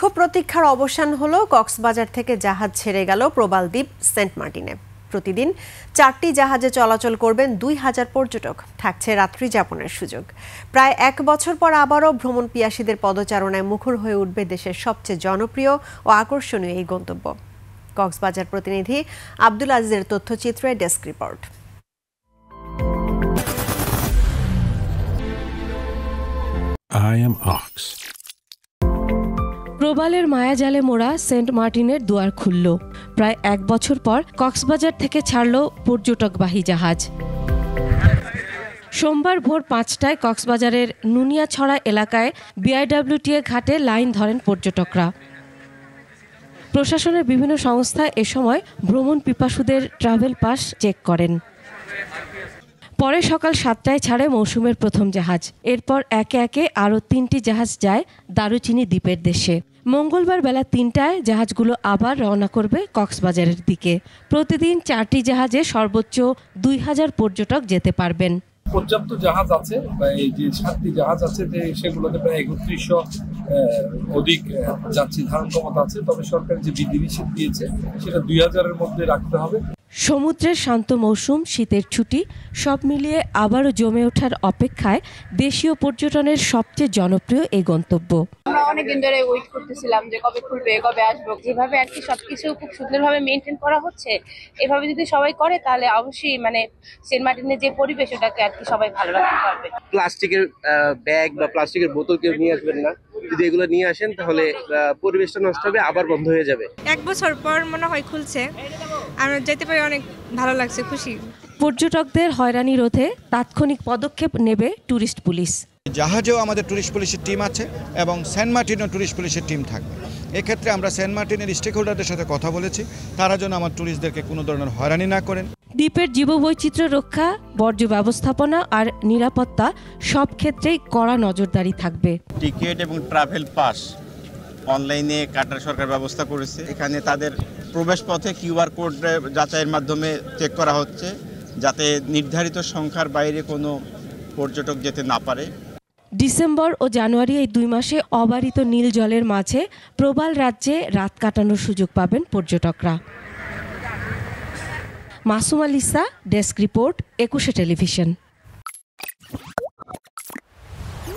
দীর্ঘ প্রতীক্ষার অবসান হলো। কক্সবাজার থেকে জাহাজ ছেড়ে গেল প্রবাল দ্বীপ সেন্ট মার্টিনে। প্রতিদিন 4টি জাহাজে চলাচল করবেন 2000 পর্যটক। থাকছে রাত্রি যাপনের সুযোগ। প্রায় 1 বছর পর আবারও ভ্রমণ পিয়াসীদের পদচারণায় মুখর হয়ে উঠবে দেশের সবচেয়ে জনপ্রিয় ও আকর্ষণীয় এই গন্তব্য। কক্সবাজার প্রতিনিধি আব্দুল আজিজের তথ্যচিত্রে desk report. I am Ox. প্রবালের মায়াজালে মোড়া সেন্ট মার্টিনের দুয়ার খুলল। প্রায় 1 বছর পর কক্সবাজার থেকে ছাড়ল পর্যটকবাহী জাহাজ। সোমবার ভোর 5টায় কক্সবাজারের নুনিয়াছড়া এলাকায় বিআইডব্লিউটিএ ঘাটে লাইন ধরেন পর্যটকরা। প্রশাসনের বিভিন্ন সংস্থা এ সময় ভ্রমণ পিপাসুদের ট্রাভেল পাস চেক করেন। পরে সকাল 7টায় ছাড়ে মৌসুমের প্রথম জাহাজ। এরপর একে একে আরও 3টি জাহাজ যায় দারুচিনি দ্বীপের দেশে। মঙ্গলবার বেলা 3টায় জাহাজগুলো আবার রওনা করবে কক্সবাজারের দিকে। প্রতিদিন 4টি জাহাজে সর্বোচ্চ 2000 পর্যটক যেতে পারবেন। পর্যাপ্ত জাহাজ আছে, এই যে 7টি জাহাজ আছে যে সেগুলোতে প্রায় 3100 অধিক যাত্রী ধারণ ক্ষমতা আছে। তবে সরকার যে বিধিনিষেধ দিয়েছে সেটা 2000-এর মধ্যে রাখতে হবে। সমুদ্রের শান্ত মৌসুম, শীতের ছুটি সব মিলিয়ে আবারও জমে ওঠার অপেক্ষায় দেশীয় পর্যটনের সবচেয়ে জনপ্রিয় এই গন্তব্য। আমরা অনেকদিন ধরে ওয়েট করতেছিলাম যে কবে খুলবে, কবে আসবো। যেভাবে আর কি সবকিছু খুব সুন্দরভাবে মেনটেন করা হচ্ছে, এভাবে যদি সবাই করে তাহলে অবশ্যই সেন্ট মার্টিনের যে পরিবেশ ওটাকে আর কি সবাই ভালো রাখতে পারবে। প্লাস্টিকের ব্যাগ বা প্লাস্টিকের বোতল কেউ নিয়ে আসবেন না। যদি এগুলো নিয়ে আসেন তাহলে পরিবেশটা নষ্ট হবে, আবার বন্ধ হয়ে যাবে। 1 বছর পর মনে হয় খুলছে, আমরা যেতে পারি, অনেক ভালো লাগছে, খুশি। পর্যটকদের হয়রানি রোধে তাৎক্ষণিক পদক্ষেপ নেবে ট্যুরিস্ট পুলিশ। জাহাজেও আমাদের ট্যুরিস্ট পুলিশের টিম আছে এবং সেন্ট মার্টিনও ট্যুরিস্ট পুলিশের টিম থাকবে। এক্ষেত্রে আমরা সেন্ট মার্টিনের স্টেক হোল্ডারদের সাথে কথা বলেছি, তারা যেন আমার ট্যুরিস্টদেরকে কোনো ধরনের হয়রানি না করেন। দ্বীপের জীববৈচিত্র্য রক্ষা, বর্জ্য ব্যবস্থাপনা আর নিরাপত্তা সব ক্ষেত্রেই কড়া নজরদারি থাকবে। টিকিট এবং ট্রাভেল পাস অনলাইনে কাটার সরকার ব্যবস্থা করেছে। এখানে তাদের প্রবেশ পথে কিউআর কোড যাচাইয়ের মাধ্যমে চেক করা হচ্ছে, যাতে নির্ধারিত সংখ্যার বাইরে কোনো পর্যটক যেতে না পারে। ডিসেম্বর ও জানুয়ারি এই 2 মাসে অবারিত নীল জলের মাঝে প্রবাল রাজ্যে রাত কাটানোর সুযোগ পাবেন পর্যটকরা। Masum আলিসা, desk report, 21 television.